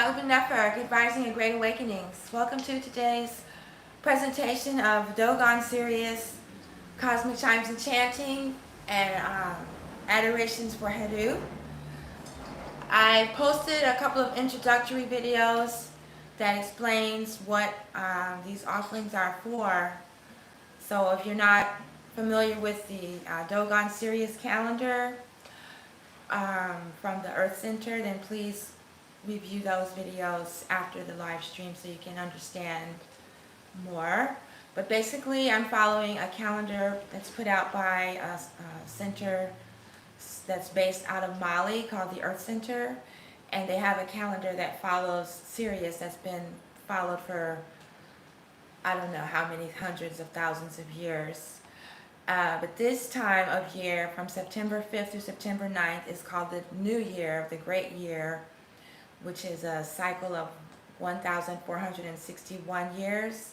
Uben Nefer, Good Rising and Great Awakenings. Welcome to today's presentation of Dogon Sirius Cosmic Chimes Chanting and Adorations for HERU. I posted a couple of introductory videos that explains what these offerings are for. So if you're not familiar with the Dogon Sirius Calendar from the Earth Center, then please review those videos after the live stream so you can understand more. But basically I'm following a calendar that's put out by a center that's based out of Mali called the Earth Center, and they have a calendar that follows Sirius that's been followed for I don't know how many hundreds of thousands of years. But this time of year, from September 5th through September 9th, is called the New Year, the Great Year, which is a cycle of 1,461 years.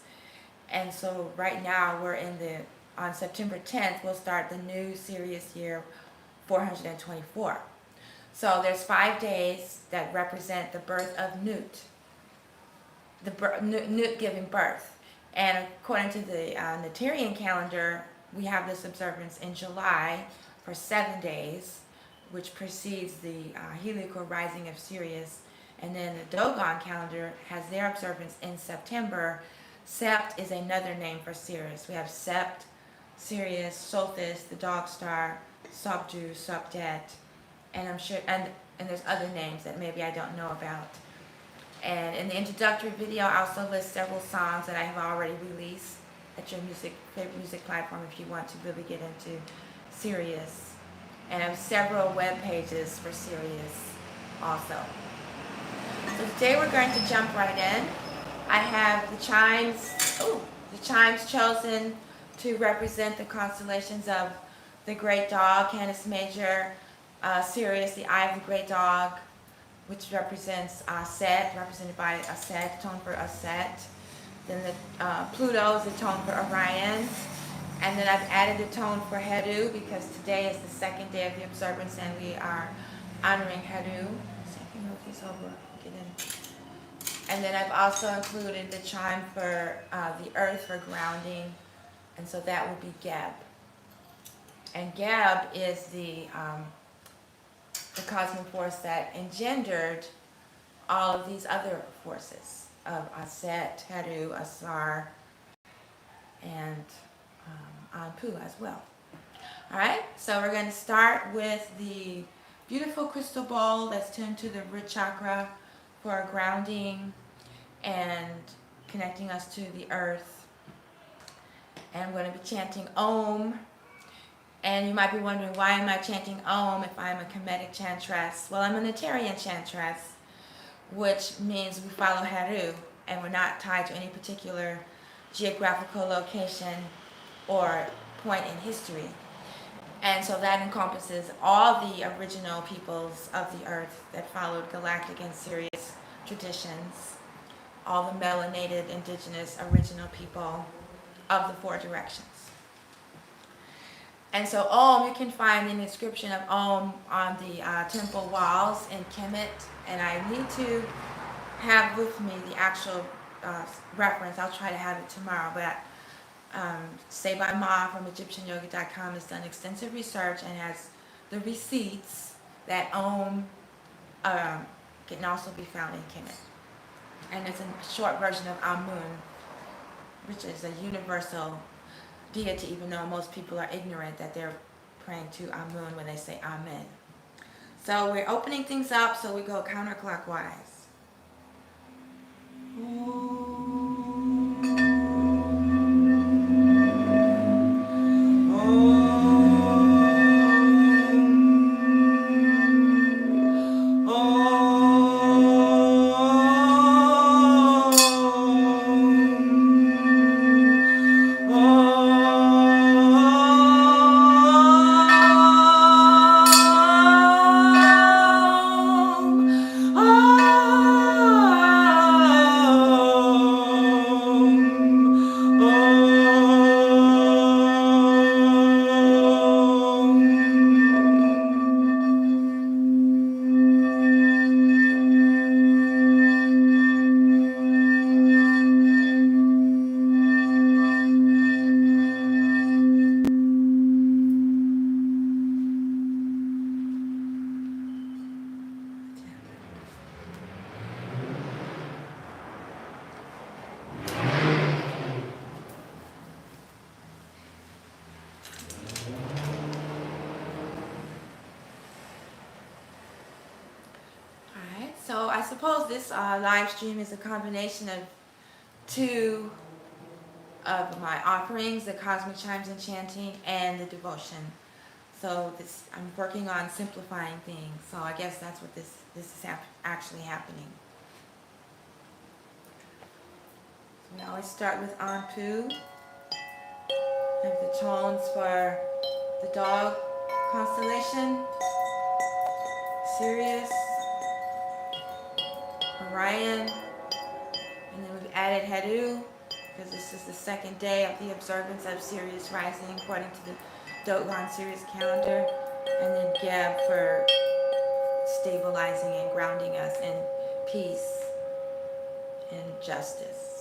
And so right now we're on September 10th, we'll start the new Sirius year 424. So there's 5 days that represent the birth of Nut, Nut giving birth. And according to the Natarian calendar, we have this observance in July for 7 days, which precedes the heliacal rising of Sirius. And then the Dogon calendar has their observance in September. Sept is another name for Sirius. We have Sept, Sirius, Solstice, the dog star, Sobdu, Sobdet, and I'm sure, and there's other names that maybe I don't know about. And in the introductory video, I also list several songs that I have already released at your favorite music platform if you want to really get into Sirius. And I have several web pages for Sirius also. So today we're going to jump right in. I have the chimes chosen to represent the constellations of the Great Dog, Canis Major, Sirius, the Eye of the Great Dog, which represents Set, represented by a Set, tone for a Set. Then the Pluto is the tone for Orion. And then I've added a tone for HERU because today is the second day of the observance and we are honoring HERU. So I can move these over, get in. And then I've also included the chime for the earth for grounding, and so that would be Geb. And Geb is the cosmic force that engendered all of these other forces of Aset, HERU, Asar, and Anpu as well. All right, so we're going to start with the beautiful crystal bowl that's tuned to the root chakra for grounding and connecting us to the earth. And I'm going to be chanting Om. And you might be wondering, why am I chanting Om if I'm a Kemetic chantress? Well, I'm a Natarian chantress, which means we follow HERU, and we're not tied to any particular geographical location or point in history. And so that encompasses all the original peoples of the earth that followed galactic and Sirius traditions, all the melanated, indigenous, original people of the 4 directions. And so Om, you can find an inscription of Om on the temple walls in Kemet, and I need to have with me the actual reference. I'll try to have it tomorrow, but Say by Ma from EgyptianYoga.com has done extensive research and has the receipts that Om can also be found in Kemet. And it's a short version of Amun, which is a universal deity, even though most people are ignorant that they're praying to Amun when they say Amen. So we're opening things up, so we go counterclockwise. Oh I suppose this live stream is a combination of two of my offerings, the Cosmic Chimes and Chanting and the devotion. So I'm working on simplifying things. So I guess that's what this is actually happening. So we always start with Anpu. I have the tones for the dog constellation, Sirius, Orion, and then we've added HERU because this is the second day of the observance of Sirius rising according to the Dogon Sirius Calendar, and then Geb for stabilizing and grounding us in peace and justice.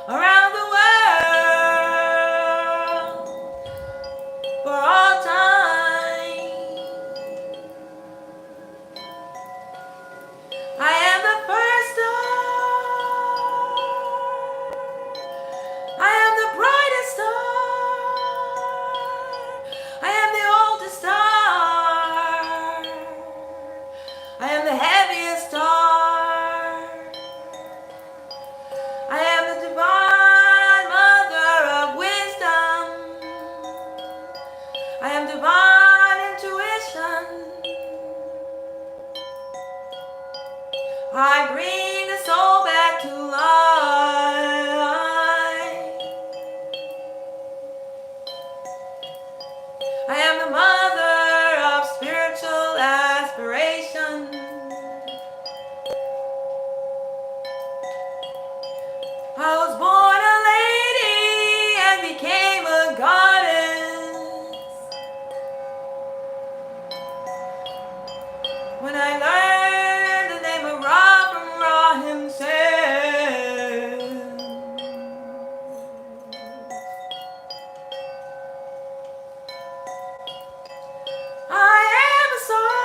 Around the world. I bring the soul back to life. I am the mother of spiritual aspiration. I was born a lady and became a goddess. When I learned the name of Ra from Ra himself, I am a soul,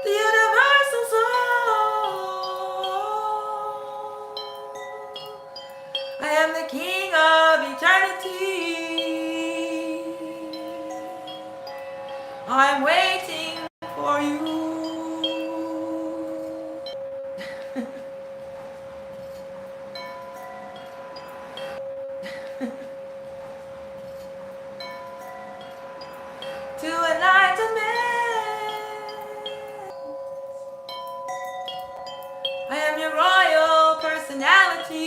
the universal soul. I am the king of eternity. I'm waiting for you. To enlightenment. I am your royal personality.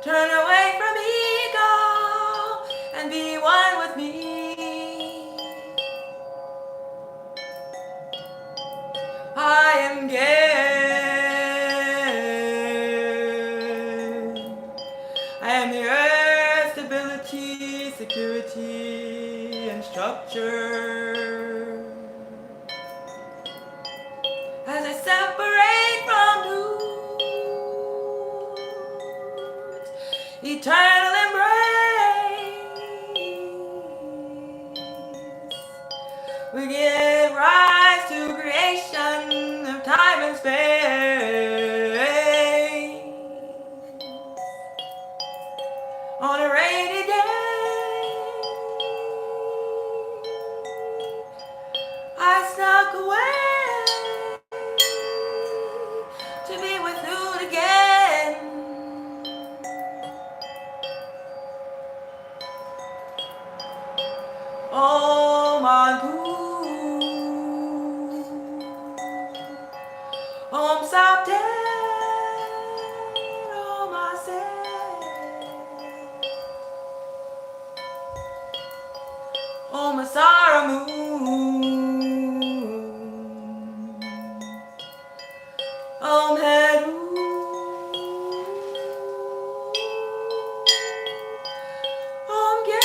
Turn away from ego and be one with me. I am gay. I am the earth, stability, security, and structure. As I separate from roots, eternal embrace, we give rise to creation of time and space. On a rainy day, I snuck away to be with you again. Oh my guru, Om Sapte, Om Ase, Om Asaramu, Om HERU, Om Ge,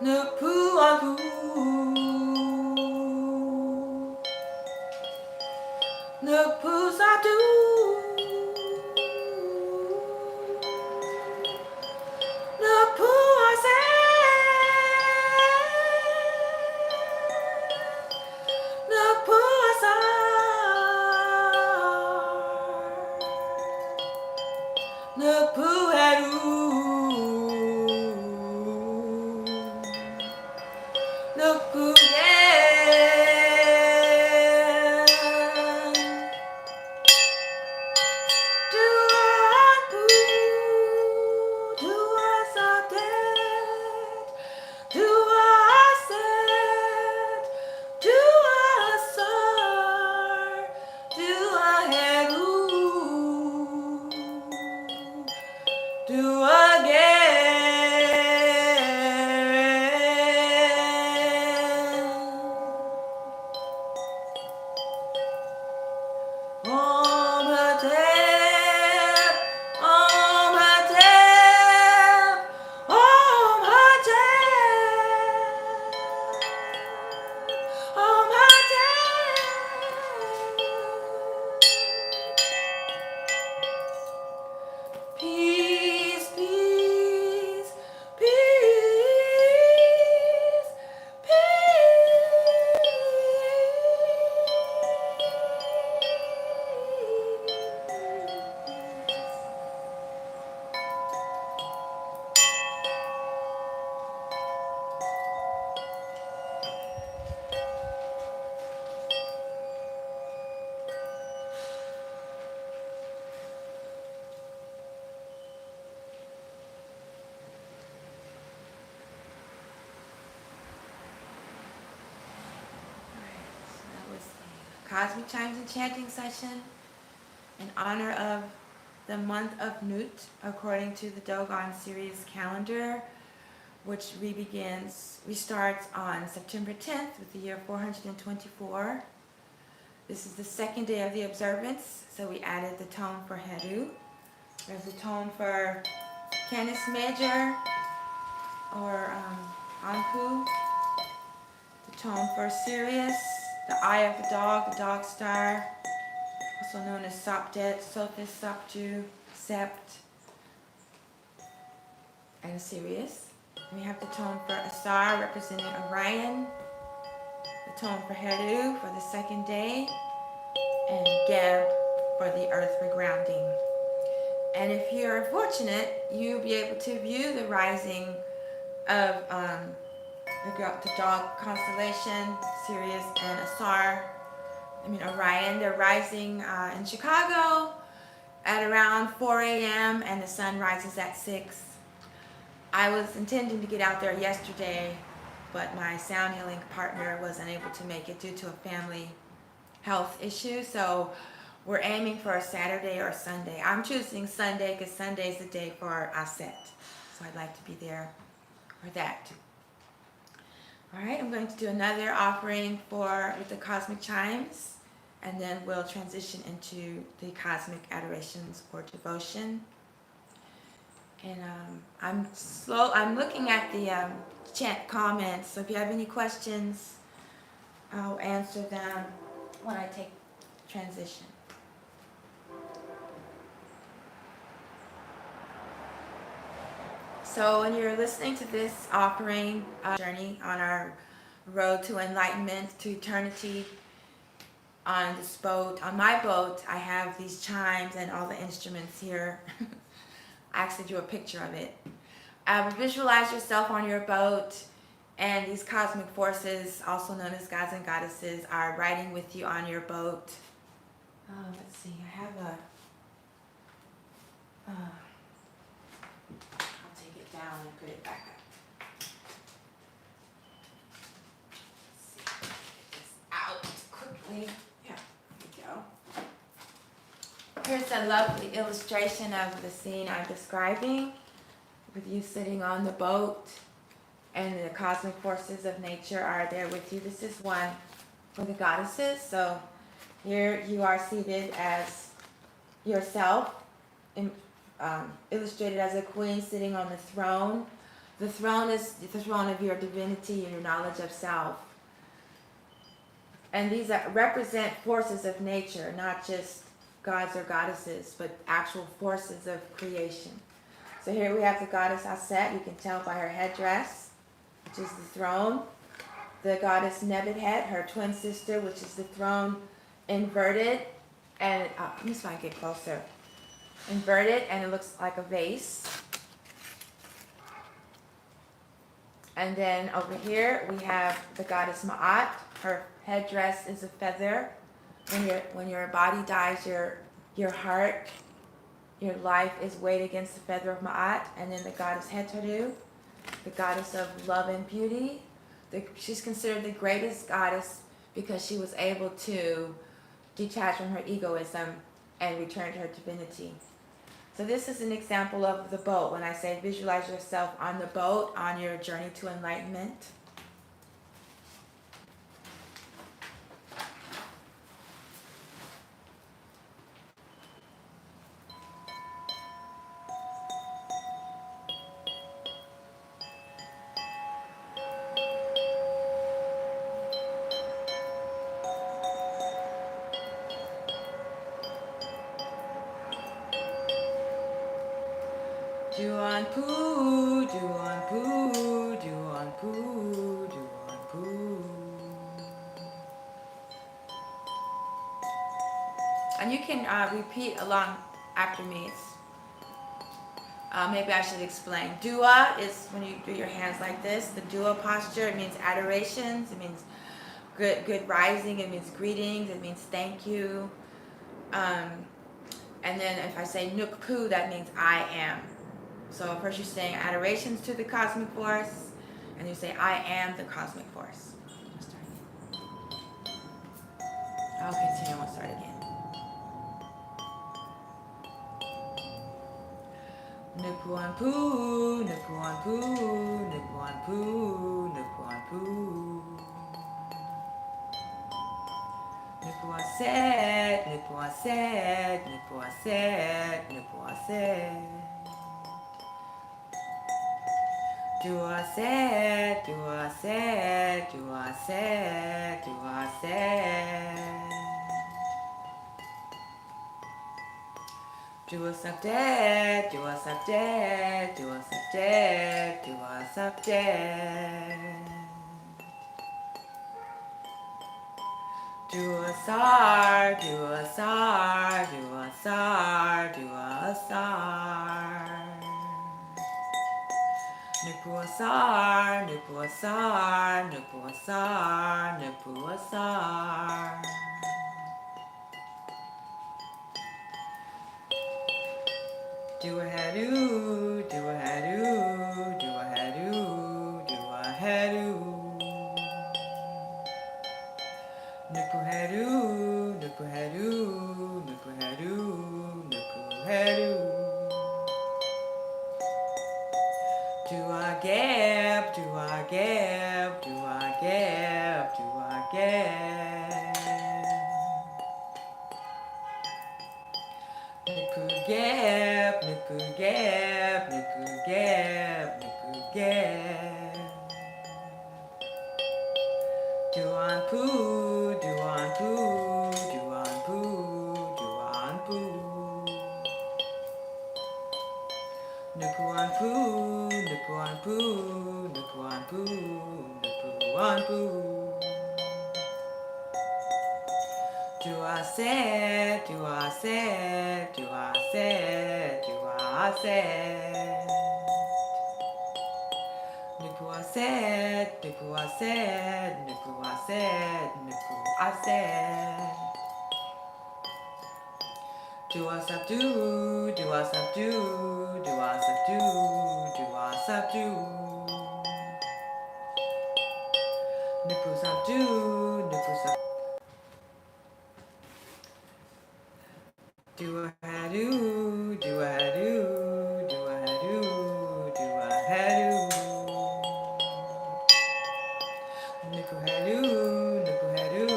Nupu Aku, Nupu Satu, Nupu Ase, Nupu Asar, Nupu HERU, Nupu Ge. Cosmic Chimes and Chanting session in honor of the month of Nut, according to the Dogon Sirius Calendar, which restarts on September 10th with the year 424. This is the second day of the observance, so we added the tone for HERU. There's a tone for Canis Major, or Anpu. The tone for Sirius, the eye of the dog star, also known as Sopdet, Sothis, Sopju, Sept, and Sirius. And we have the tone for Asar, representing Orion, the tone for HERU for the second day, and Geb for the earth for grounding. And if you're fortunate, you'll be able to view the rising of the dog constellation, Sirius and Orion. They're rising in Chicago at around 4 a.m. and the sun rises at 6. I was intending to get out there yesterday, but my sound healing partner was unable to make it due to a family health issue. So we're aiming for a Saturday or a Sunday. I'm choosing Sunday because Sunday is the day for Aset. So I'd like to be there for that. All right, I'm going to do another offering with the Cosmic Chimes, and then we'll transition into the Cosmic Adorations or Devotion. And I'm looking at the chat comments, so if you have any questions, I'll answer them when I take transition. So when you're listening to this offering, journey on our road to enlightenment, to eternity, on this boat, on my boat, I have these chimes and all the instruments here. I actually drew a picture of it. Visualize yourself on your boat, and these cosmic forces, also known as gods and goddesses, are riding with you on your boat. Let's see, I have I'll take it down and put it back up. Let's see, get this out quickly. Yeah, there we go. Here's a lovely illustration of the scene I'm describing, with you sitting on the boat and the cosmic forces of nature are there with you. This is one for the goddesses. So here you are seated as yourself, illustrated as a queen sitting on the throne. The throne is the throne of your divinity and your knowledge of self. And these represent forces of nature, not just gods or goddesses, but actual forces of creation. So here we have the goddess Aset. You can tell by her headdress, which is the throne. The goddess Nebuchadnezzar, her twin sister, which is the throne inverted. And let me see if I can get closer. Inverted, and it looks like a vase. And then over here we have the goddess Ma'at. Her headdress is a feather. When your body dies, your heart, your life is weighed against the feather of Ma'at. And then the goddess HERU, the goddess of love and beauty. She's considered the greatest goddess because she was able to detach from her egoism and return to her divinity. So this is an example of the boat. When I say visualize yourself on the boat on your journey to enlightenment. Duan Poo, Duan Poo, Duan Poo, Duan Poo. And you can repeat along after me. Maybe I should explain. Dua is when you do your hands like this. The Dua posture, it means adorations. It means good rising. It means greetings. It means thank you. And then if I say Nuk Poo, that means I am. So first you're saying adorations to the cosmic force, and you say I am the cosmic force. Okay, start again. Nupuan poo, nupuan poo, nupuan poo, nupuan poo. Nupuan set, nupuan set, nupuan set, nupuan set. Dua set, dua set, dua set, dua set. Dua subject, dua subject, dua subject, dua subject. Dua sar, dua sar, dua sar, dua sar. Nupuasar, nupuasar, nupuasar, nupuasar. Do a HERU, do a HERU, do a HERU, do a HERU. Nupu HERU, nupu HERU, nupu HERU, nupu HERU. Do a gap, do a gap, do a gap, do a gap. Nupu gap, nupu gap, nupu gap, nupu gap. Do on poo, do on poo, do on poo, do on poo. Nupu on poo, nupu on poo, nupu on poo, nupu on poo. Do I set, do I set, do I set, do I set. Nupu I set, nupu I set, nupu I set, nupu I set. Do I subdue, do I subdue, do I subdue, do I subdue. Nupu subdue, nupu subdue. Do a HERU, do a HERU, do a HERU, do a HERU. Nupu HERU, nupu HERU,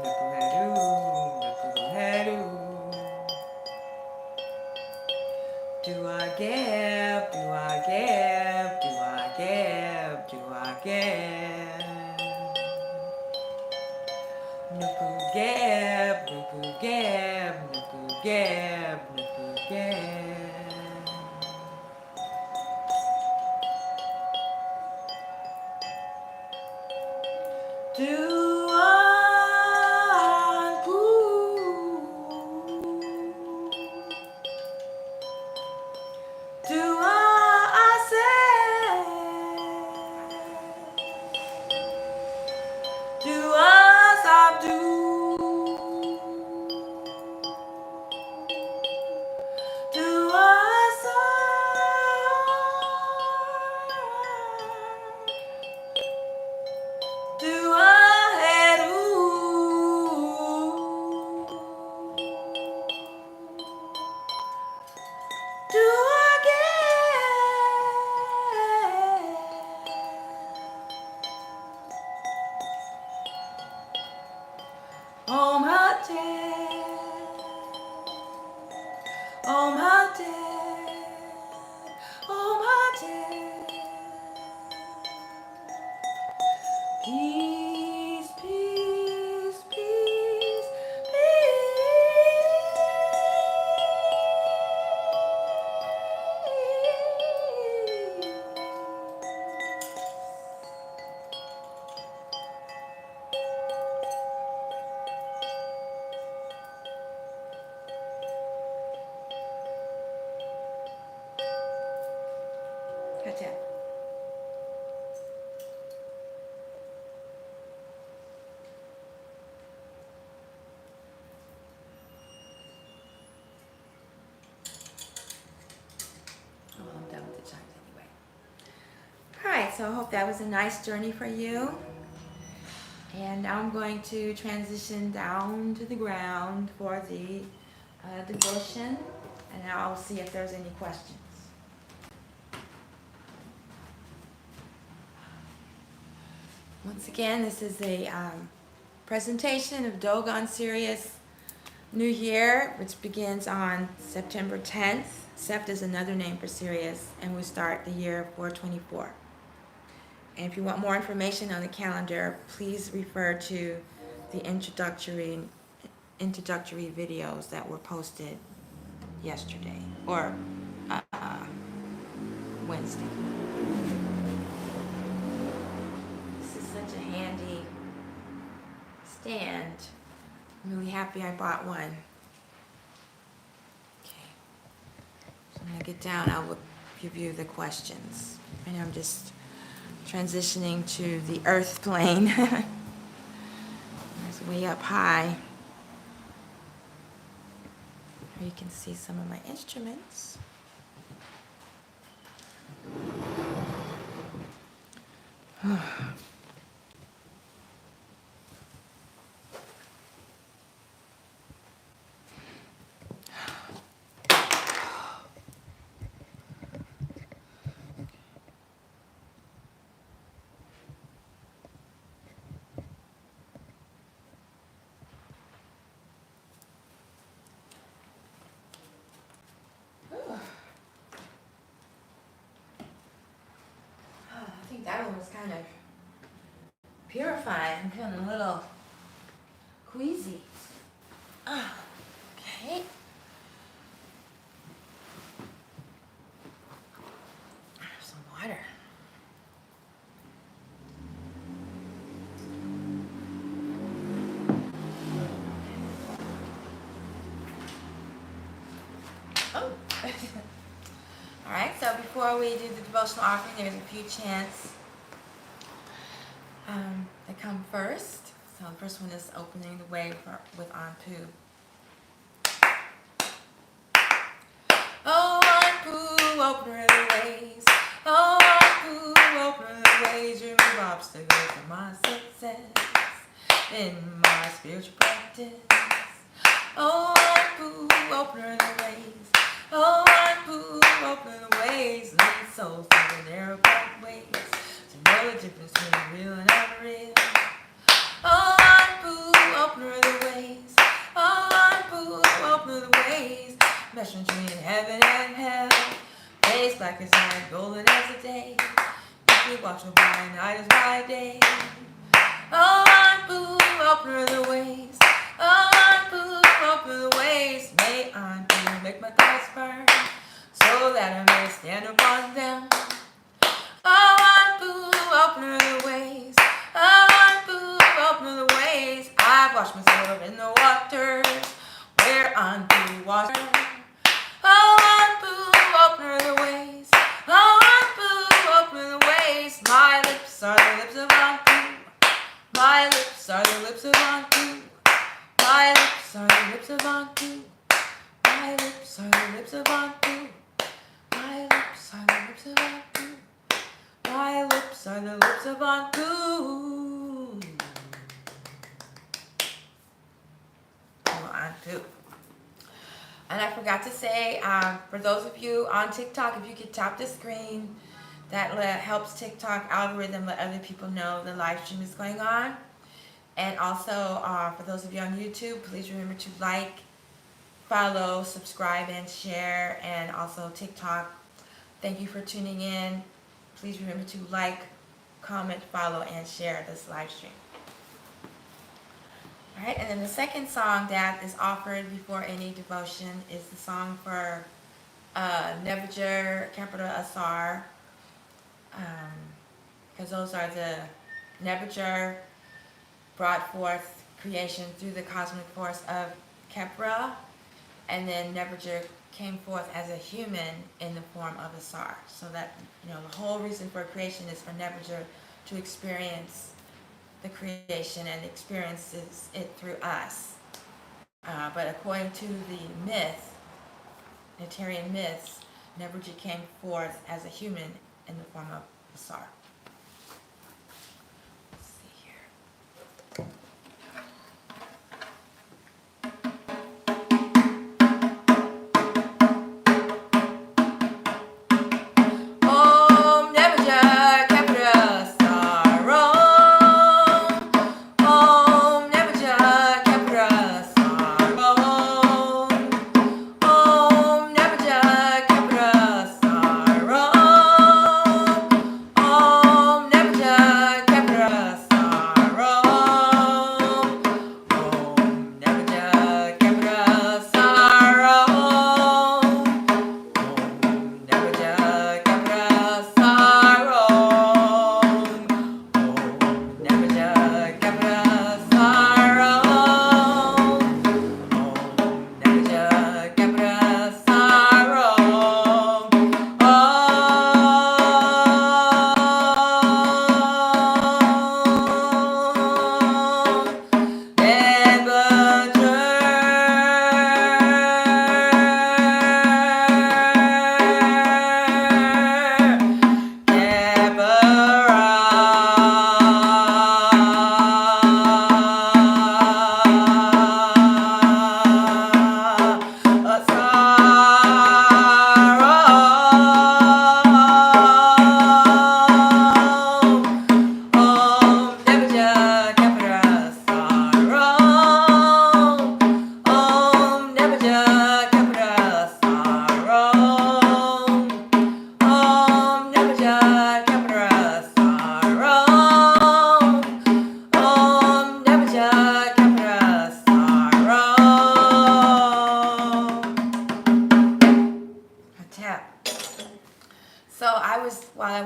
nupu HERU, nupu HERU. Do I gap, do I gap, do I gap, do I gap. Nupu gap, nupu gap, nupu gap, nupu gap. Do on poo. Do I say? Do I subdue? Do I sigh? Do I HERU? Do I get Om Hotep, Om Hotep, Om Hotep. Peace, peace, peace, Hotep. Oh, I'm done with the chimes anyway. Alright, so I hope that was a nice journey for you. And now I'm going to transition down to the ground for the devotion, and I'll see if there's any questions. Once again, this is a presentation of Dogon Sirius New Year, which begins on September 10th. Sept is another name for Sirius, and we start the year 424. And if you want more information on the calendar, please refer to the introductory videos that were posted yesterday or Wednesday. This is such a handy stand. I'm really happy I bought one. Okay, so when I get down, I will give you the questions. Right now I'm just transitioning to the earth plane. It's way up high. Here you can see some of my instruments. I think that one was kind of purifying. I'm feeling a little queasy. Okay. Some water. Oh. All right, so before we do the devotional offering, there's a few chants that come first. So the first one is opening the way with Anpu. Oh, Anpu, opener of the ways. Oh, Anpu, opener of the ways. Remove obstacles to my success in my spiritual practice. Oh, Anpu, opener of the ways. Oh, Anpu, opener of the ways. Lead souls through the narrow pathways to know the difference between real and unreal. Oh, Anpu, opener of the ways. Oh, Anpu, opener of the ways. Measuring between heaven and hell. Days black as night, golden as the day. If we watch by night as by day. Oh, Anpu, opener of the ways. Oh, Anpu, opener of the ways. May Anpu make my thoughts burn, so that I may stand upon them. Oh, Anpu, opener of the ways. Oh, Anpu, opener of the ways. I've washed myself in the waters where Anpu washed. Oh, Anpu, opener of the ways. Oh, Anpu, opener of the ways. My lips are the lips of Anpu. My lips are the lips of Anpu. My lips are the lips of Anpu. My lips are the lips of Anpu. My lips are the lips of Anpu. My lips are the lips of Anpu. Oh, Anpu. And I forgot to say, for those of you on TikTok, if you could tap the screen, that helps TikTok algorithm let other people know the live stream is going on. And also, for those of you on YouTube, please remember to like, follow, subscribe, and share. And also TikTok, thank you for tuning in. Please remember to like, comment, follow, and share this live stream. All right, and then the second song that is offered before any devotion is the song for Nebuchadnezzar, capital Asar, because those are the Nebuchadnezzar brought forth creation through the cosmic force of Kepra, and then Nebuchadnezzar came forth as a human in the form of Asar. So that, the whole reason for creation is for Nebuchadnezzar to experience the creation and experiences it through us. But according to the myth, Netarian myths, Nebuchadnezzar came forth as a human in the form of Asar. Let's see here.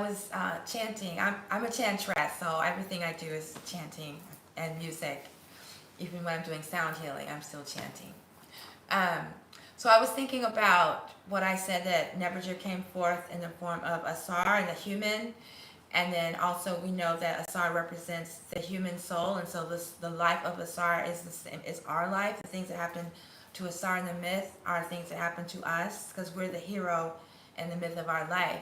was chanting. I'm a chantress, so everything I do is chanting and music. Even when I'm doing sound healing, I'm still chanting. So I was thinking about what I said, that Nebuchadnezzar came forth in the form of Asar and the human, and then also we know that Asar represents the human soul, and so the life of Asar is the same is our life. The things that happen to Asar in the myth are things that happen to us, because we're the hero in the myth of our life.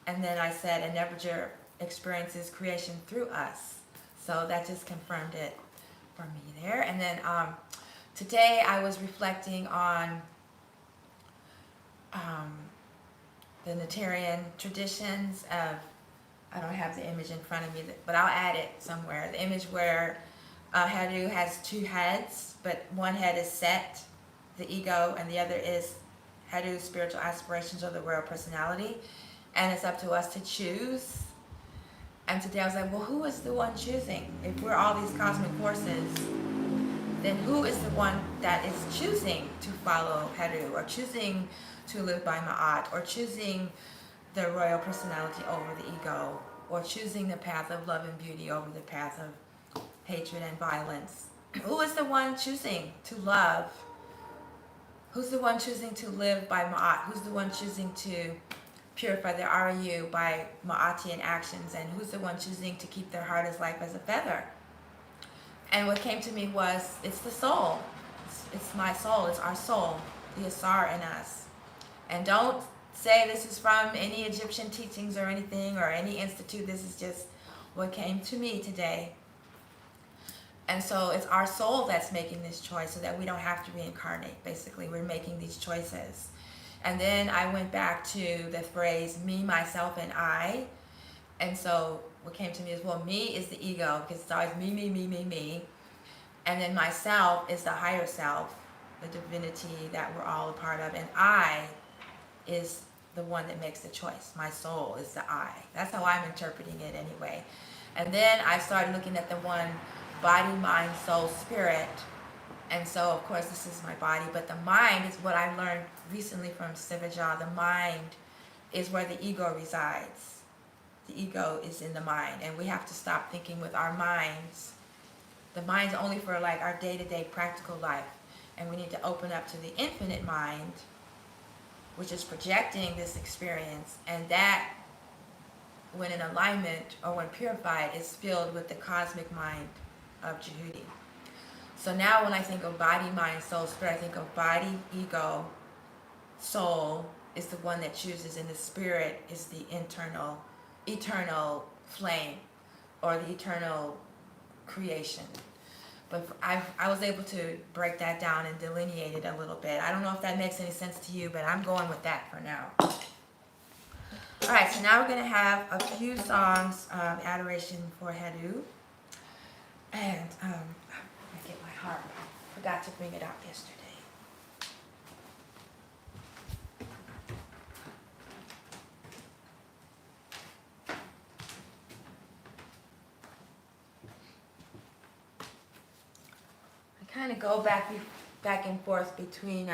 And then I said, and Nebuchadnezzar experiences creation through us. So that just confirmed it for me there. And then today I was reflecting on the Natarian traditions of, I don't have the image in front of me, but I'll add it somewhere. The image where HERU has two heads, but one head is Set, the ego, and the other is HERU, spiritual aspirations, or the royal personality. And it's up to us to choose. And today I was like, well, who is the one choosing? If we're all these cosmic forces, then who is the one that is choosing to follow HERU, or choosing to live by Ma'at, or choosing the royal personality over the ego, or choosing the path of love and beauty over the path of hatred and violence? Who is the one choosing to love? Who's the one choosing to live by Ma'at? Who's the one choosing to purify their RU by Ma'atian actions? And who's the one choosing to keep their heart as light as a feather? And what came to me was, it's the soul. It's my soul. It's our soul, the Asar in us. And don't say this is from any Egyptian teachings or anything, or any institute. This is just what came to me today. And so it's our soul that's making this choice, so that we don't have to reincarnate. Basically, we're making these choices. And then I went back to the phrase, me, myself, and I. And so what came to me is, well, me is the ego, because it's always me, me, me, me, me. And then myself is the higher self, the divinity that we're all a part of. And I is the one that makes the choice. My soul is the I. That's how I'm interpreting it anyway. And then I started looking at the one, body, mind, soul, spirit. And so, of course, this is my body, but the mind is what I learned recently from Sivaja. The mind is where the ego resides. The ego is in the mind, and we have to stop thinking with our minds. The mind's only for like our day-to-day practical life, and we need to open up to the infinite mind, which is projecting this experience, and that, when in alignment or when purified, is filled with the cosmic mind of Jehudi. So now when I think of body, mind, soul, spirit, I think of body, ego, soul is the one that chooses, and the spirit is the eternal flame, or the eternal creation. But I was able to break that down and delineate it a little bit. I don't know if that makes any sense to you, but I'm going with that for now. All right, so now we're going to have a few songs of adoration for HERU. And I get my harp. I forgot to bring it out yesterday. I kind of go back and forth between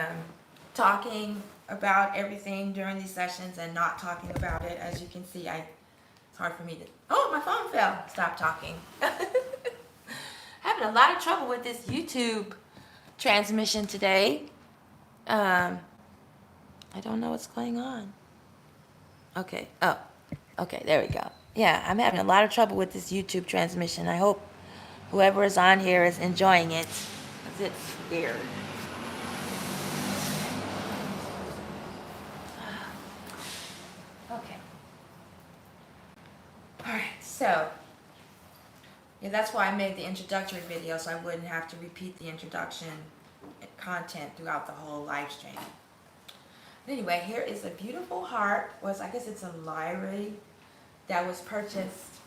talking about everything during these sessions and not talking about it. As you can see, it's hard for me to... Oh, my phone fell. Stop talking. Having a lot of trouble with this YouTube transmission today. I don't know what's going on. Okay. Oh, okay. There we go. Yeah, I'm having a lot of trouble with this YouTube transmission. I hope whoever is on here is enjoying it, because it's weird. Okay. All right. So, yeah, that's why I made the introductory video, so I wouldn't have to repeat the introduction content throughout the whole live stream. Anyway, here is a beautiful harp. I guess it's a lyre that was purchased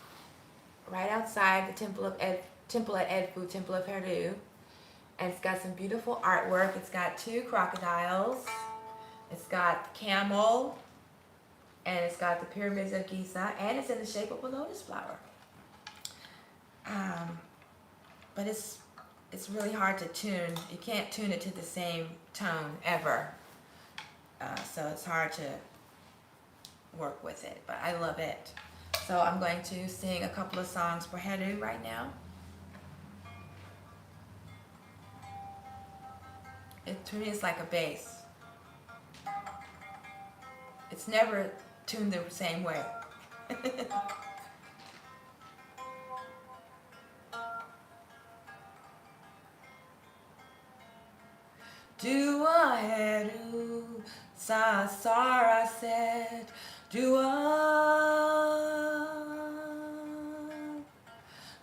right outside the temple at Edfu, Temple of HERU. And it's got some beautiful artwork. It's got two crocodiles. It's got camel. And it's got the pyramids of Giza. And it's in the shape of a lotus flower. But it's really hard to tune. You can't tune it to the same tone ever. So it's hard to work with it, but I love it. So I'm going to sing a couple of songs for HERU right now. To me, it's like a bass. It's never tuned the same way. Dua HERU Sasara said Dua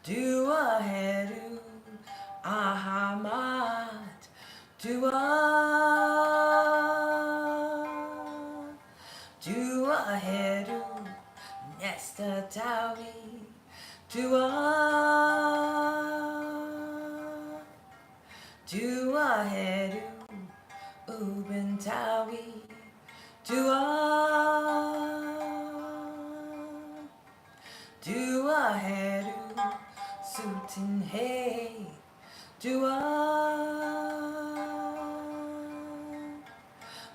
HERU Ahamat Dua HERU Nesta Tawi Dua HERU Uben Tawi Dua HERU Sutin Hey Dua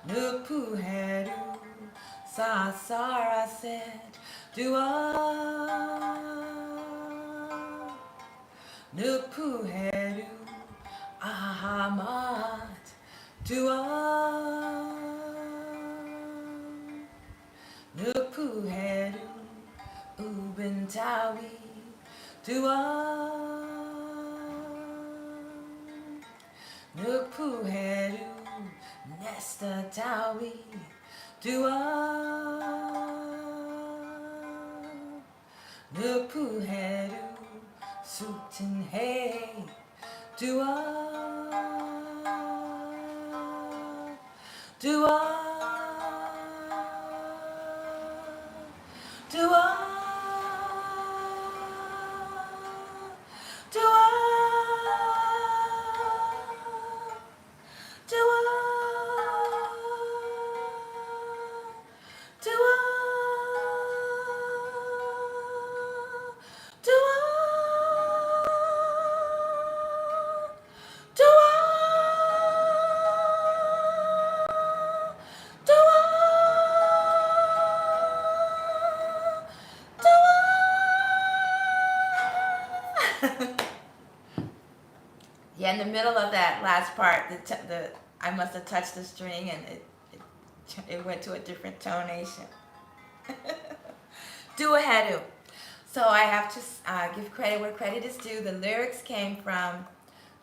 Nupu HERU Sasara said Dua Nupu HERU Ahamat Dua Nupu HERU Uben Tawi Dua Nupu HERU Nesta Tawi Dua Nupu HERU Sutin Hey Dua Dua Dua Dua Dua Dua Yeah, in the middle of that last part, I must have touched the string and it went to a different tonation. Dua HERU. So I have to give credit where credit is due. The lyrics came from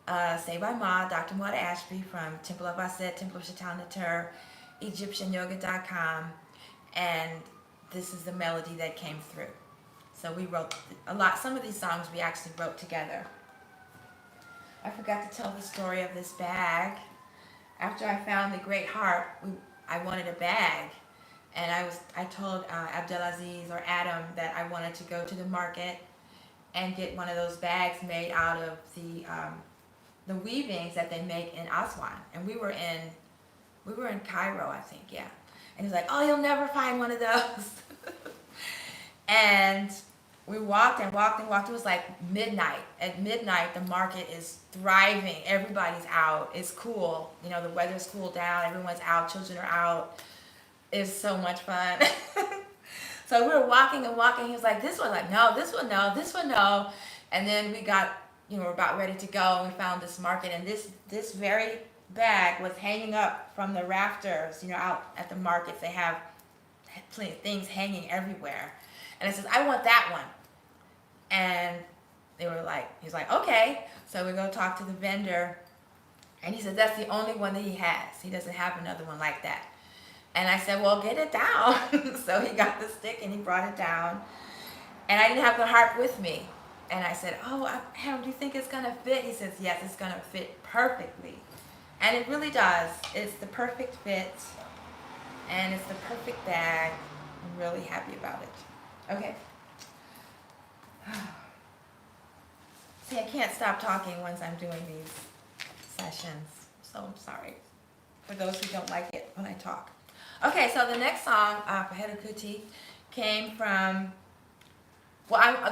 Say by Ma, Dr. Maude Ashby from Temple of Aset, Temple of Shaitan Natur, EgyptianYoga.com, and this is the melody that came through. So we wrote some of these songs we actually wrote together. I forgot to tell the story of this bag. After I found the Great Heart, I wanted a bag. And I told Abdelaziz or Adam that I wanted to go to the market and get one of those bags made out of the weavings that they make in Aswan. And we were in Cairo, I think, yeah. And he's like, oh, you'll never find one of those. And we walked and walked and walked. It was like midnight. At midnight, the market is thriving. Everybody's out. It's cool. You know, the weather's cooled down. Everyone's out. Children are out. It's so much fun. So we were walking and walking. He was like, this one, like, no, this one, no, this one, no. And then we got, we're about ready to go. And we found this market. And this very bag was hanging up from the rafters, out at the markets. They have plenty of things hanging everywhere. And I says, I want that one. And he's like, okay. So we go talk to the vendor. And he said, that's the only one that he has. He doesn't have another one like that. And I said, well, get it down. So he got the stick and he brought it down. And I didn't have the harp with me. And I said, oh, Ham, do you think it's going to fit? He says, yes, it's going to fit perfectly. And it really does. It's the perfect fit. And it's the perfect bag. I'm really happy about it. Okay. See, I can't stop talking once I'm doing these sessions. So I'm sorry for those who don't like it when I talk. Okay, so the next song for HERU Kuti came from,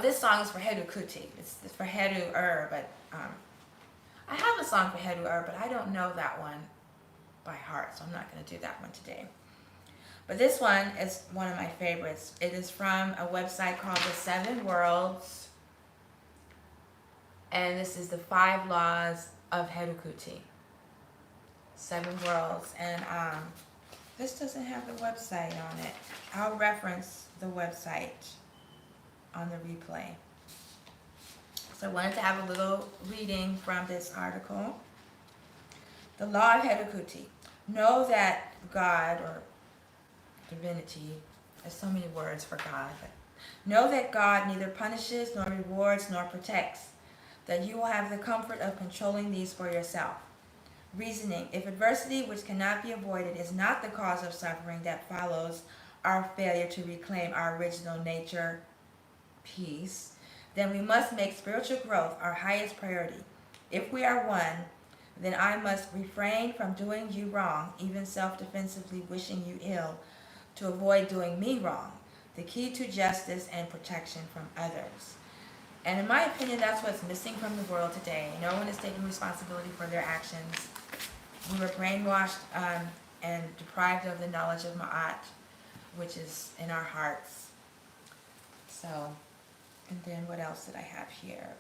this song is for HERU Kuti. It's for HERU but I have a song for HERU but I don't know that one by heart, so I'm not going to do that one today. But this one is one of my favorites. It is from a website called The Seven Worlds. And this is the 5 laws of HERU. 7 worlds. And this doesn't have the website on it. I'll reference the website on the replay. So I wanted to have a little reading from this article. The law of HERU. Know that God, or divinity, there's so many words for God, but know that God neither punishes nor rewards nor protects, that you will have the comfort of controlling these for yourself. Reasoning: if adversity which cannot be avoided is not the cause of suffering that follows our failure to reclaim our original nature, peace, then we must make spiritual growth our highest priority. If we are one, then I must refrain from doing you wrong, even self-defensively wishing you ill, to avoid doing me wrong, the key to justice and protection from others. And in my opinion, that's what's missing from the world today. No one is taking responsibility for their actions. We were brainwashed and deprived of the knowledge of Ma'at, which is in our hearts. So, and then what else did I have here?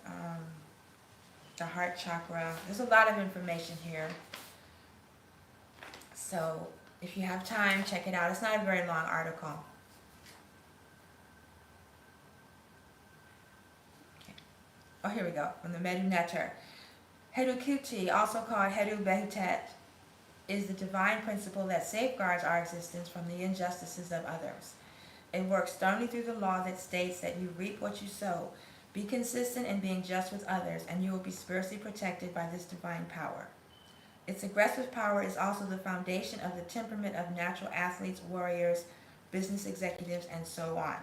The heart chakra. There's a lot of information here. So, if you have time, check it out. It's not a very long article. Okay. Oh, here we go. From the HERU Nefer. HERU, also called HERU Hotep, is the divine principle that safeguards our existence from the injustices of others. It works sternly through the law that states that you reap what you sow. Be consistent in being just with others, and you will be spiritually protected by this divine power. Its aggressive power is also the foundation of the temperament of natural athletes, warriors, business executives, and so on.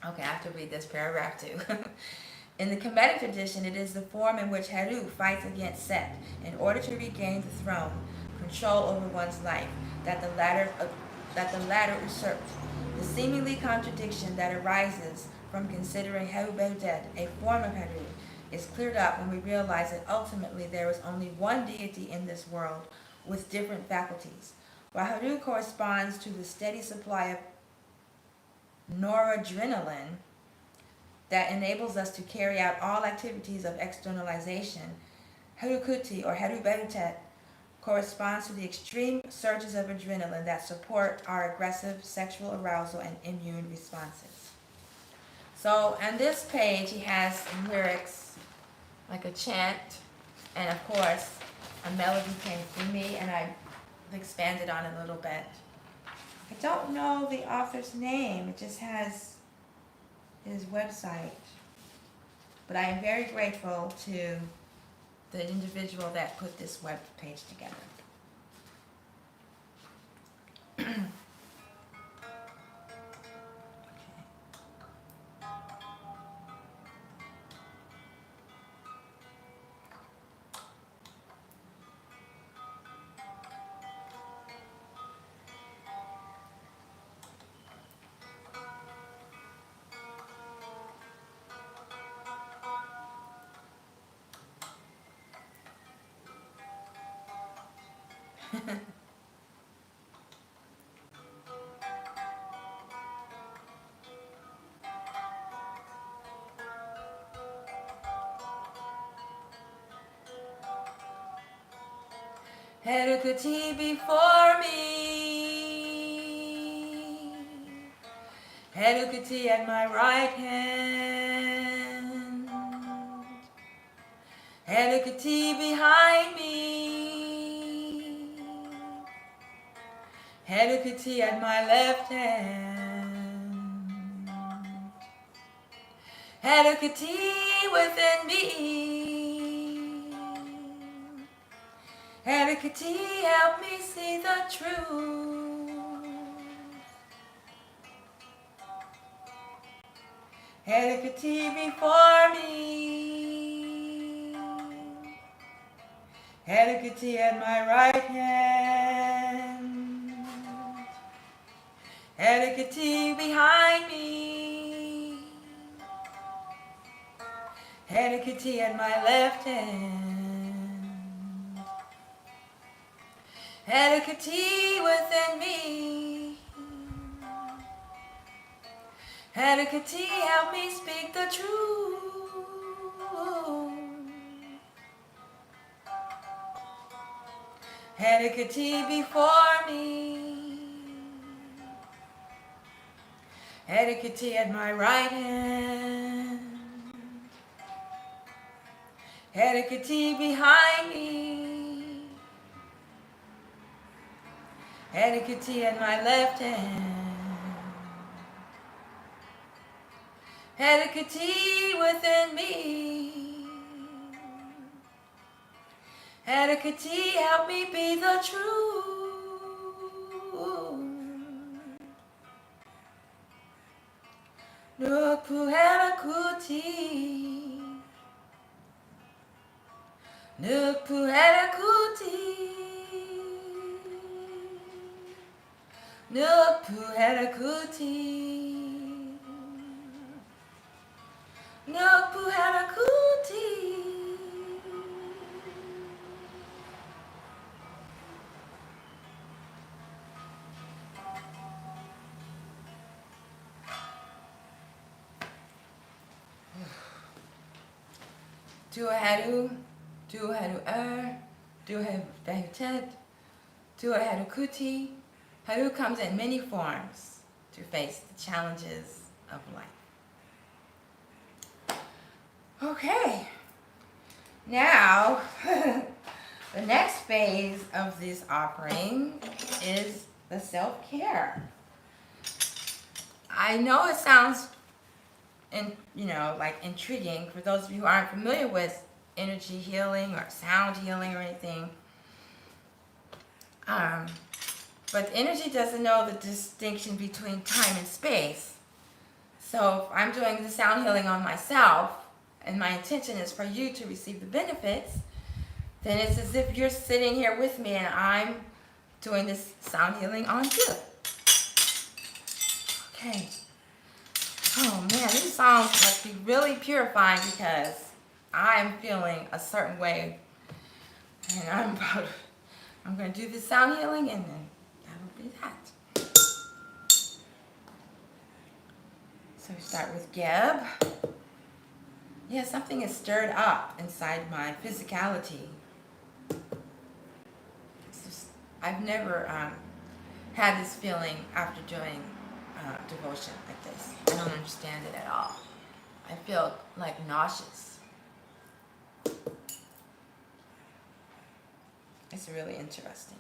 Okay, I have to read this paragraph too. In the Kemetic tradition, it is the form in which HERU fights against Set in order to regain the throne, control over one's life, that the latter usurped. The seemingly contradiction that arises from considering HERU Hotep a form of HERU is cleared up when we realize that ultimately there is only one deity in this world with different faculties. While HERU corresponds to the steady supply of noradrenaline that enables us to carry out all activities of externalization, HERU or HERU Hotep corresponds to the extreme surges of adrenaline that support our aggressive sexual arousal and immune responses. So on this page he has some lyrics, like a chant, and of course a melody came through me and I expanded on it a little bit. I don't know the author's name, it just has his website, but I am very grateful to the individual that put this web page together. HERU before me, HERU at my right hand, HERU behind me, HERU at my left hand, HERU within me. HERU, help me see the truth. HERU before me, HERU at my right hand, HERU behind me, HERU at my left hand. Hecate within me. Hecate, help me speak the truth. Hecate before me. Hecate at my right hand. Hecate behind me. Hecate at my left hand. Hecate within me. Hecate, help me be the truth. Nukpu Hecate. Nukpu Hecate. Nukpu Hecate. Nukpu Hecate. Do a HERU, do a HERU, do a HERU Hotep, do a HERU Kuti. HERU comes in many forms to face the challenges of life. Okay, now the next phase of this offering is the self-care. I know it sounds like intriguing for those of you who aren't familiar with energy healing or sound healing or anything. But energy doesn't know the distinction between time and space. So if I'm doing the sound healing on myself, and my intention is for you to receive the benefits, then it's as if you're sitting here with me and I'm doing this sound healing on you. Okay. Oh man, these songs must be really purifying because I'm feeling a certain way, and I'm going to do the sound healing, and then that'll be that. So we start with Geb. Yeah, something is stirred up inside my physicality. I've never had this feeling after doing devotion like this. I don't understand it at all. I feel like nauseous. It's really interesting.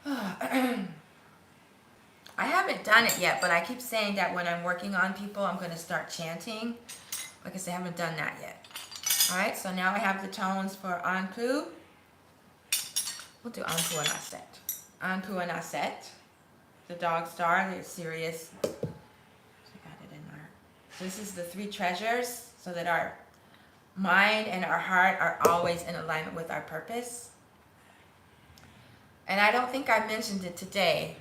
Okay. I haven't done it yet, but I keep saying that when I'm working on people, I'm going to start chanting. Like I said, I haven't done that yet. Alright, so now I have the tones for Anpu. We'll do Anpu and Aset. Anpu and Aset. The dog star, the Sirius. So this is the three treasures, so that our mind and our heart are always in alignment with our purpose. And I don't think I mentioned it today,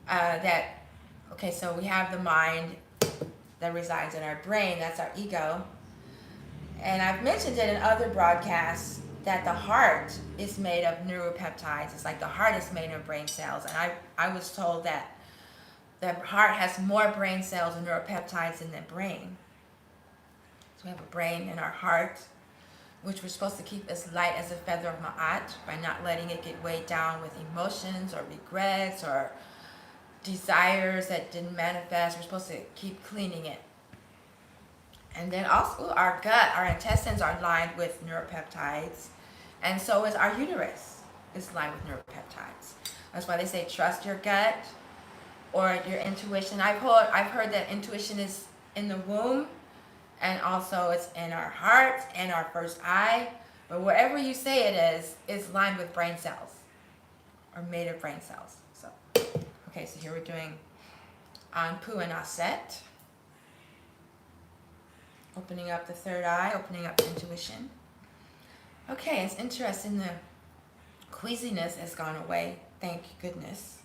so we have the mind that resides in our brain, that's our ego. And I've mentioned it in other broadcasts that the heart is made of neuropeptides. It's like the heart is made of brain cells. And I was told that the heart has more brain cells and neuropeptides than the brain. So we have a brain in our heart, which we're supposed to keep as light as a feather of ma'at by not letting it get weighed down with emotions or regrets or desires that didn't manifest. We're supposed to keep cleaning it. And then also our gut, our intestines are lined with neuropeptides, and so is our uterus. It's lined with neuropeptides. That's why they say trust your gut or your intuition. I've heard that intuition is in the womb, and also it's in our heart and our first eye. But wherever you say it is lined with brain cells or made of brain cells. So, okay, so here we're doing Anpu and Aset. Opening up the third eye, opening up intuition. Okay, it's interesting, the queasiness has gone away, thank goodness.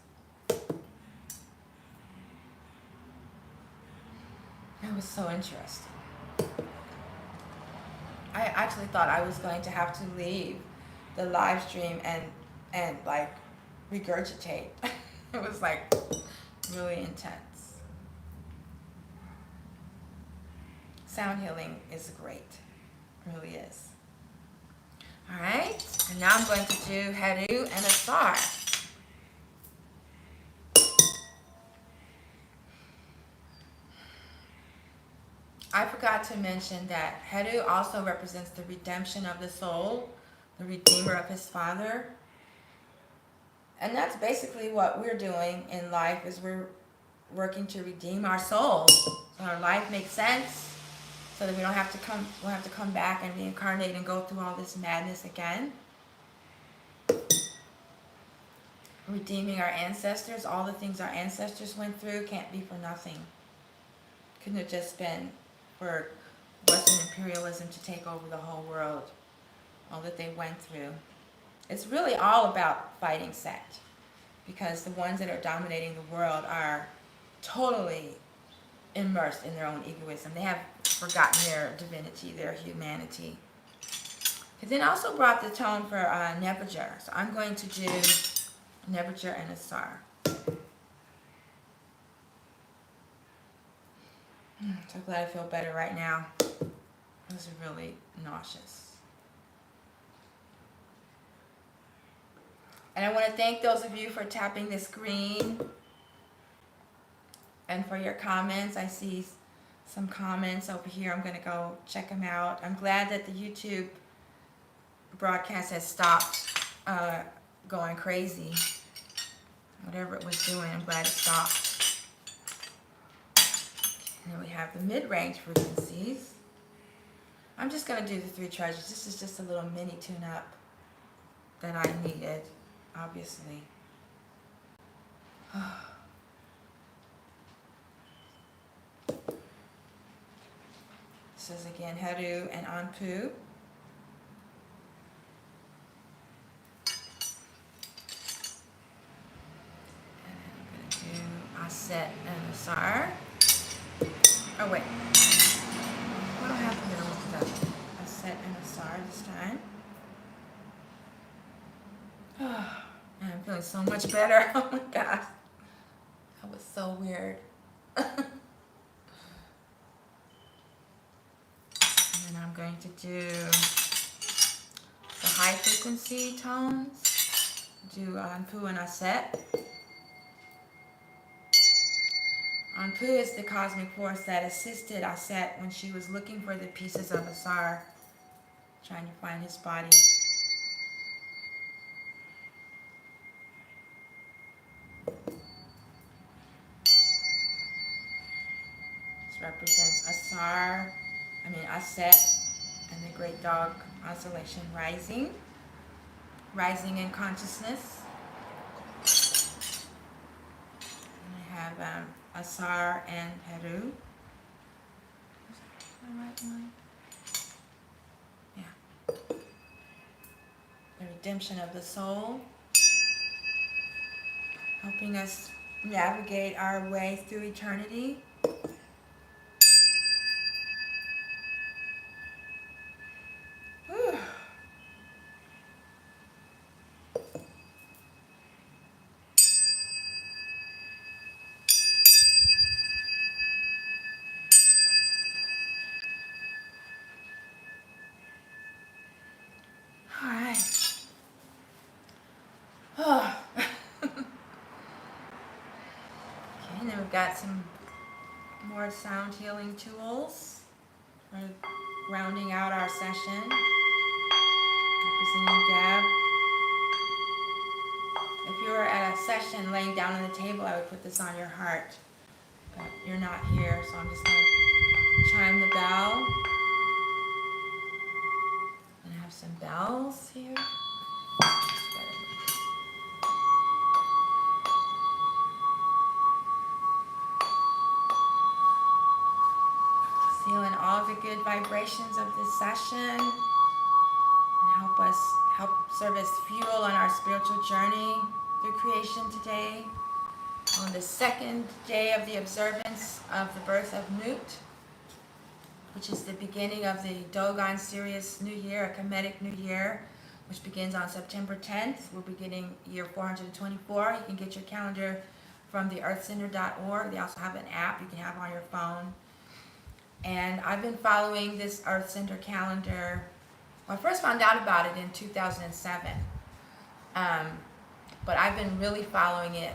That was so interesting. I actually thought I was going to have to leave the live stream and like regurgitate. It was like really intense. Sound healing is great. It really is. All right, and now I'm going to do HERU and Asar. I forgot to mention that HERU also represents the redemption of the soul, the redeemer of his father. And that's basically what we're doing in life, is we're working to redeem our souls so our life makes sense, so that we don't have to come back and reincarnate and go through all this madness again. Redeeming our ancestors, all the things our ancestors went through can't be for nothing. Couldn't have just been for Western imperialism to take over the whole world, all that they went through. It's really all about fighting Set, because the ones that are dominating the world are totally immersed in their own egoism. They have forgotten their divinity, their humanity. It then also brought the tone for Nebuchadnezzar. So I'm going to do Nebuchadnezzar and Asar. So glad I feel better right now. I was really nauseous. And I want to thank those of you for tapping the screen and for your comments. I see some comments over here. I'm going to go check them out. I'm glad that the YouTube broadcast has stopped going crazy. Whatever it was doing, I'm glad it stopped. And then we have the mid-range frequencies. I'm just going to do the 3 treasures. This is just a little mini tune-up that I needed, obviously. This is again HERU and Anpu. And then I'm going to do Aset and Asar. Oh wait, what happened here with the Aset and Asar this time? And I'm feeling so much better. Oh my gosh, that was so weird. And then I'm going to do the high frequency tones. Do Anpu and Aset. Anpu is the cosmic force that assisted Aset when she was looking for the pieces of Asar, trying to find his body. This represents Aset, and the great dog oscillation rising in consciousness. And I have Asar and HERU. Is that the right one? Yeah. The redemption of the soul, helping us navigate our way through eternity. Whew. All right. Oh. Okay, and then we've got some more sound healing tools. We're rounding out our session. Representing Deb. If you were at a session laying down on the table, I would put this on your heart. But you're not here, so I'm just going to chime the bell. And I have some bells here. Feeling all the good vibrations of this session, and help serve as fuel on our spiritual journey through creation today, on the second day of the observance of the birth of Nut. which is the beginning of the Dogon Sirius New Year, a Kemetic New Year, which begins on September 10th. We're beginning year 424. You can get your calendar from the earthcenter.org. They also have an app you can have on your phone. And I've been following this Earth Center calendar. Well, I first found out about it in 2007. But I've been really following it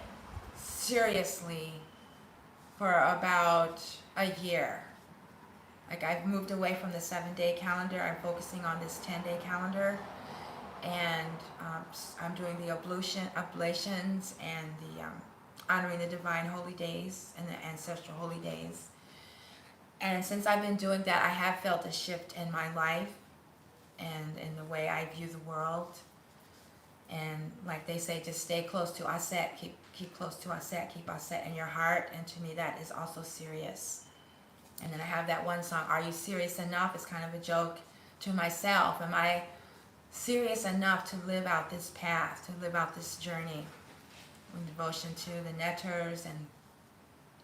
seriously for about a year. Like, I've moved away from the 7-day calendar. I'm focusing on this 10-day calendar. And I'm doing the oblations and the honoring the divine holy days and the ancestral holy days. And since I've been doing that, I have felt a shift in my life and in the way I view the world. And like they say, just stay close to Aset, keep close to Aset, keep Aset in your heart. And to me, that is also serious. And then I have that one song, Are You Serious Enough? It's kind of a joke to myself. Am I serious enough to live out this path, to live out this journey in devotion to the netters and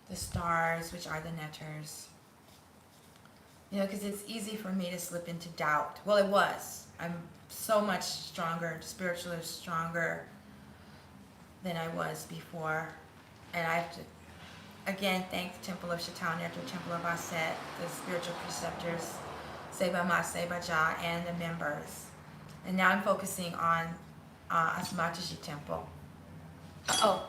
the stars, which are the netters? You know, because it's easy for me to slip into doubt. Well, it was. I'm so much stronger, spiritually stronger than I was before. And I have to, again, thank the Temple of Shaitan, the Temple of Aset, the spiritual preceptors, Seba Ma, Seba Ja, and the members. And now I'm focusing on Asmataji Temple. Oh.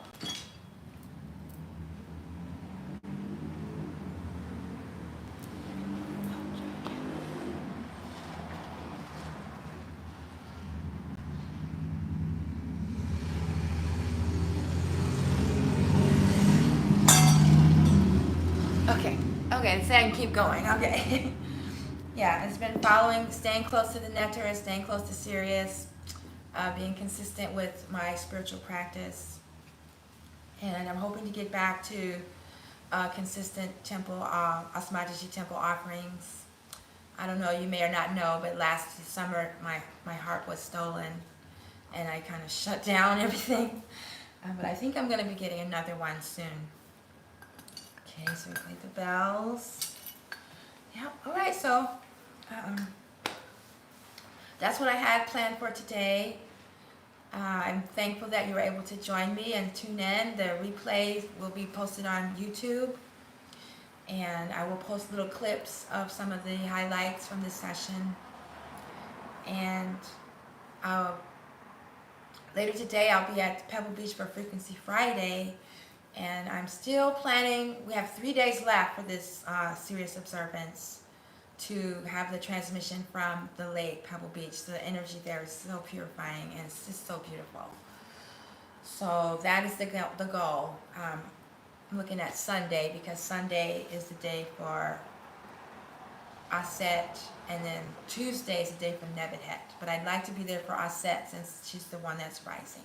Okay, so I can keep going. Okay. Yeah, it's been following, staying close to the nectar, staying close to Sirius, being consistent with my spiritual practice. And I'm hoping to get back to consistent temple, Asmataji temple offerings. I don't know, you may or not know, but last summer my heart was stolen and I kind of shut down everything. But I think I'm going to be getting another one soon. Okay, so we played the bells. Yep, alright, so that's what I had planned for today. I'm thankful that you were able to join me and tune in. The replays will be posted on YouTube. And I will post little clips of some of the highlights from this session. And later today I'll be at Pebble Beach for Frequency Friday. And I'm still planning, we have 3 days left for this Sirius observance to have the transmission from the lake, Pebble Beach. The energy there is so purifying and it's just so beautiful. So that is the goal. I'm looking at Sunday because Sunday is the day for Aset and then Tuesday is the day for Nebuchadnezzar. But I'd like to be there for Aset since she's the one that's rising.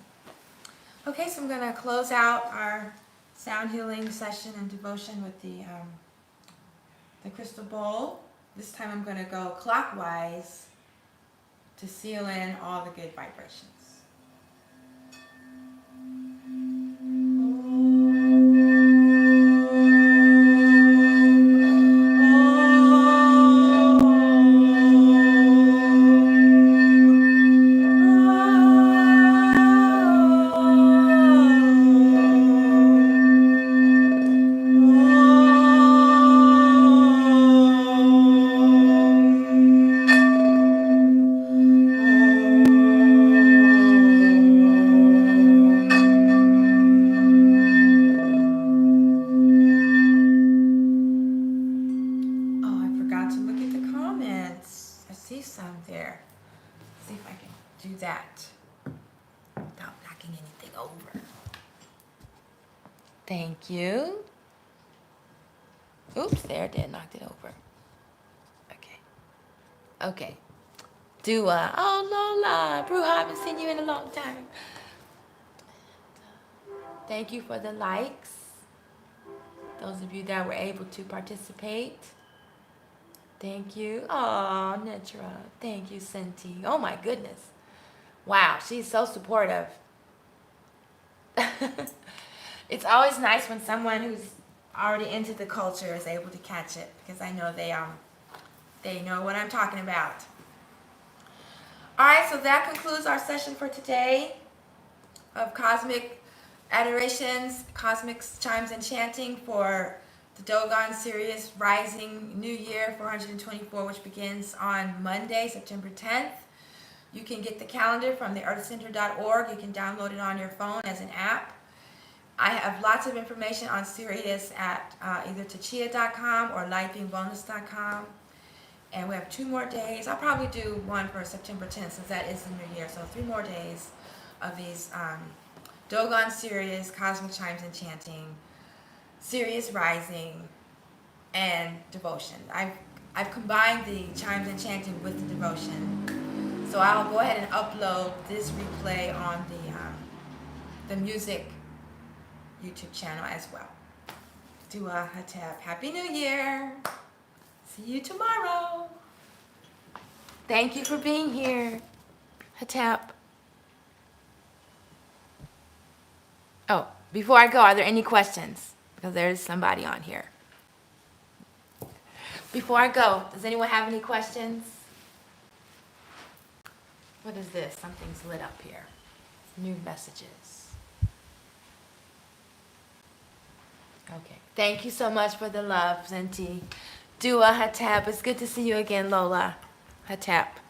Okay, so I'm going to close out our sound healing session and devotion with the crystal bowl. This time I'm going to go clockwise to seal in all the good vibrations. Thank you. Oops, there, did knocked it over. Okay. Okay. Dua. Oh, Lola. Bruja, I haven't seen you in a long time. Thank you for the likes. Those of you that were able to participate. Thank you. Oh, Netra. Thank you, Senti. Oh, my goodness. Wow, she's so supportive. It's always nice when someone who's already into the culture is able to catch it because I know they They know what I'm talking about. All right, so that concludes our session for today of Cosmic Adorations, Cosmic Chimes and Chanting for the Dogon Sirius Rising New Year 424, which begins on Monday, September 10th. You can get the calendar from the earthcenter.org. You can download it on your phone as an app. I have lots of information on Sirius at either tachia.com or lightbeingwellness.com. And we have 2 more days. I'll probably do one for September 10th since that is the new year. So 3 more days of these Dogon Sirius, Cosmic Chimes and Chanting, Sirius Rising, and devotion. I've combined the chimes and chanting with the devotion. So I'll go ahead and upload this replay on the music YouTube channel as well. Dua Hotep. Happy New Year. See you tomorrow. Thank you for being here, Hotep. Oh, before I go, are there any questions? Because there's somebody on here. Before I go, does anyone have any questions? What is this? Something's lit up here. New messages. Okay. Thank you so much for the love, Zinti. Dua Hotep. It's good to see you again, Lola Hotep.